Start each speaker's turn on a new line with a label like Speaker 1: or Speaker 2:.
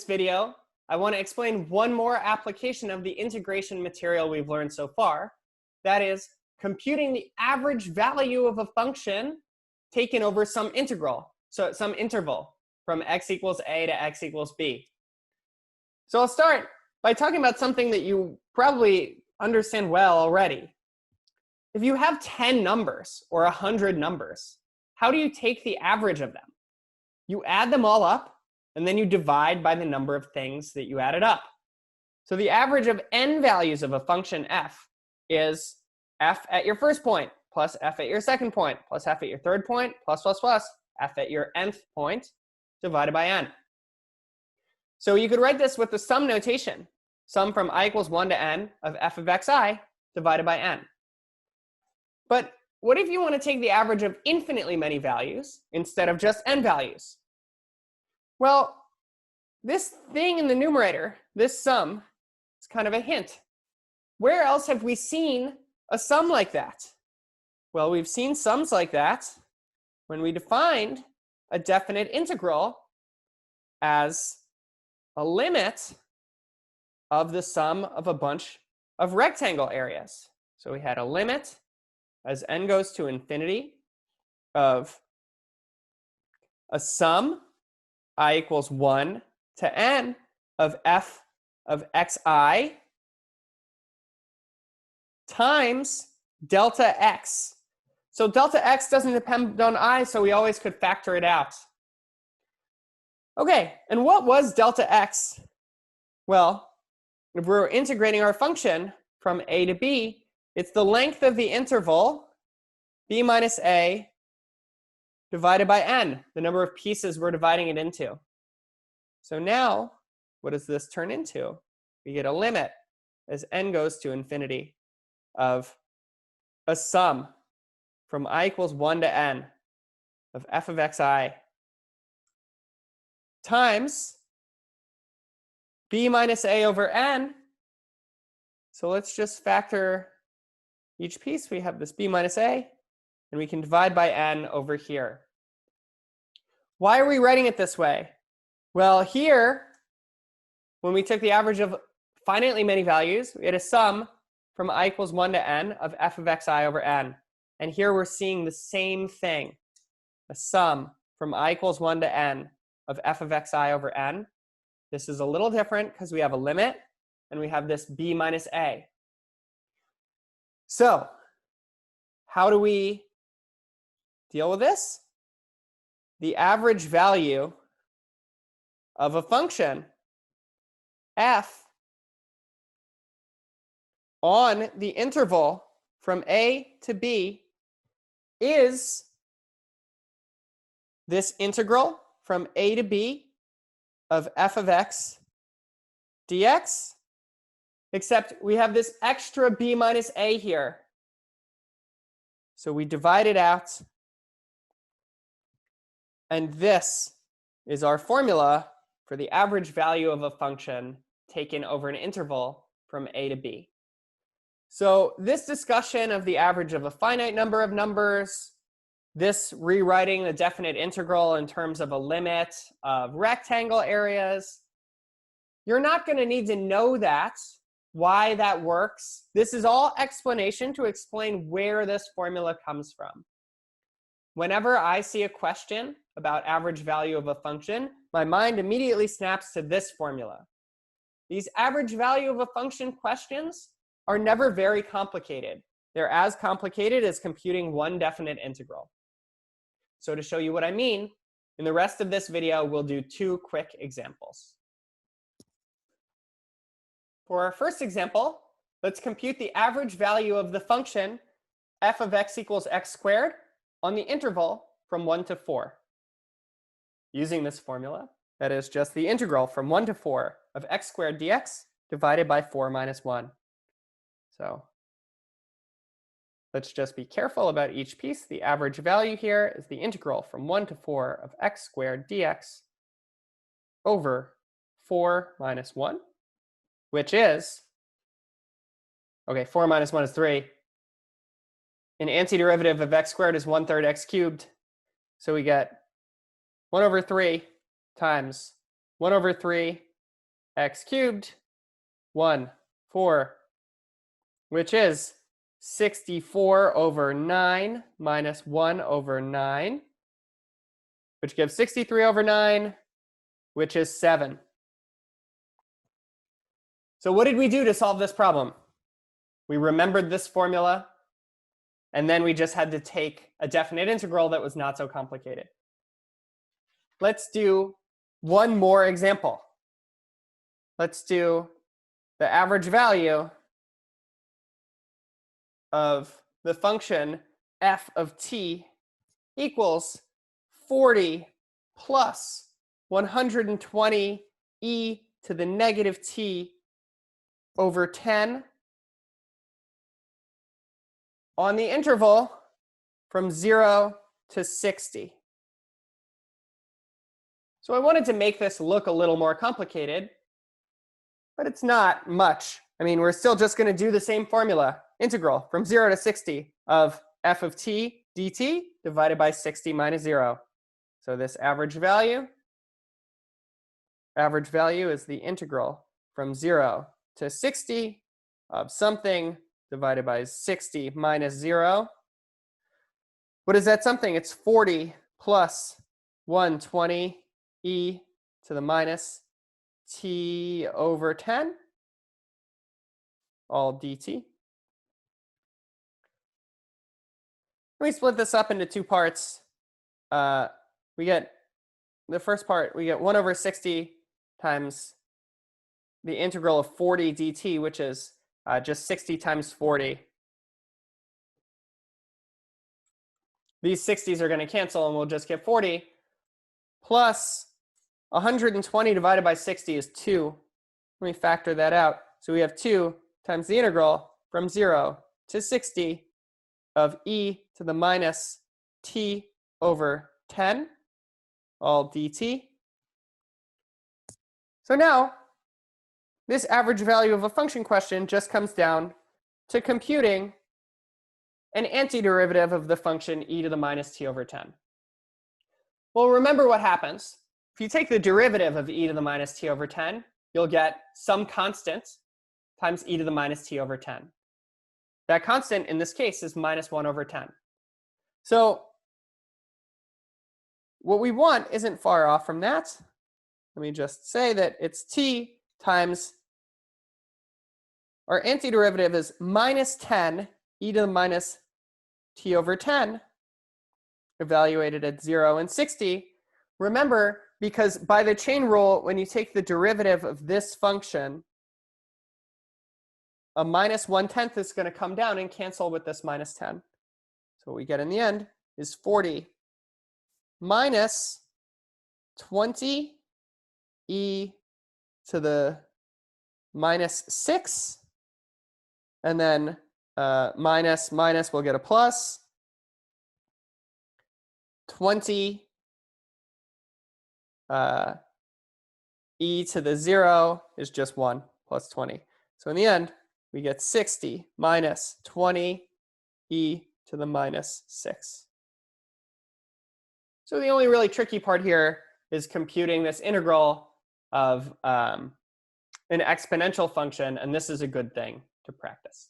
Speaker 1: this video, I want to explain one more application of the integration material we've learned so far. That is, computing the average value of a function taken over some integral, so some interval from x equals a to x equals b. So I'll start by talking about something that you probably understand well already. If you have 10 numbers or 100 numbers, how do you take the average of them? You add them all up, and then you divide by the number of things that you added up. So the average of n values of a function f is f at your first point, plus f at your second point, plus f at your third point, plus f at your nth point, divided by n. So you could write this with the sum notation. Sum from I equals 1 to n of f of xi divided by n. But what if you want to take the average of infinitely many values instead of just n values? Well, this thing in the numerator, this sum, is kind of a hint. Where else have we seen a sum like that? Well, we've seen sums like that when we defined a definite integral as a limit of the sum of a bunch of rectangle areas. So we had a limit as n goes to infinity of a sum I equals 1 to n of f of xi times delta x. So delta x doesn't depend on I, so we always could factor it out. Okay, and what was delta x? Well, if we're integrating our function from a to b, it's the length of the interval b minus a divided by n, the number of pieces we're dividing it into. So now, what does this turn into? We get a limit as n goes to infinity of a sum from I equals 1 to n of f of xi times b minus a over n. So let's just factor each piece. We have this b minus a, and we can divide by n over here. Why are we writing it this way? Well, here, when we took the average of finitely many values, we had a sum from I equals 1 to n of f of xi over n. And here we're seeing the same thing, a sum from I equals 1 to n of f of xi over n. This is a little different because we have a limit, and we have this b minus a. So how do we deal with this? The average value of a function f on the interval from a to b is this integral from a to b of f of x dx, except we have this extra b minus a here. So we divide it out, and this is our formula for the average value of a function taken over an interval from a to b. So this discussion of the average of a finite number of numbers, this rewriting the definite integral in terms of a limit of rectangle areas, you're not going to need to know that, why that works. This is all explanation to explain where this formula comes from. Whenever I see a question about average value of a function, my mind immediately snaps to this formula. These average value of a function questions are never very complicated. They're as complicated as computing one definite integral. So to show you what I mean, in the rest of this video, we'll do two quick examples. For our first example, let's compute the average value of the function f of x equals x squared on the interval from 1 to 4. Using this formula, that is just the integral from 1 to 4 of x squared dx divided by 4 minus 1. So let's just be careful about each piece. The average value here is the integral from 1 to 4 of x squared dx over 4 minus 1, which is, okay, 4 minus 1 is 3. An antiderivative of x squared is 1/3 x cubed. So we get 1 over 3 times 1 over 3 x cubed, 1, 4, which is 64 over 9 minus 1 over 9, which gives 63 over 9, which is 7. So what did we do to solve this problem? We remembered this formula, and then we just had to take a definite integral that was not so complicated. Let's do one more example. Let's do the average value of the function f of t equals 40 plus 120 e to the negative t over 10 on the interval from 0 to 60. So I wanted to make this look a little more complicated, but it's not much. I mean, we're still just going to do the same formula, integral from 0 to 60 of f of t dt divided by 60 minus 0. So this average value is the integral from 0 to 60 of something divided by 60 minus 0. What is that something? It's 40 plus 120 e to the minus t over 10, all dt. We split this up into two parts. We get the first part, we get 1 over 60 times the integral of 40 dt, which is just 60 times 40. These 60s are going to cancel, and we'll just get 40. Plus 120 divided by 60 is 2. Let me factor that out. So we have 2 times the integral from 0 to 60 of e to the minus t over 10, all dt. So now, this average value of a function question just comes down to computing an antiderivative of the function e to the minus t over 10. Well, remember what happens. If you take the derivative of e to the minus t over 10, you'll get some constant times e to the minus t over 10. That constant in this case is minus 1 over 10. So what we want isn't far off from that. Let me just say that it's t times our antiderivative is minus 10 e to the minus t over 10, evaluated at 0 and 60. Remember, because by the chain rule, when you take the derivative of this function, a minus 1/10 is going to come down and cancel with this minus 10. So what we get in the end is 40 minus 20 e to the minus 6. And then minus we'll get a plus. 20 e to the 0 is just 1 plus 20. So in the end, we get 60 minus 20 e to the minus 6. So the only really tricky part here is computing this integral of an exponential function, and this is a good thing to practice.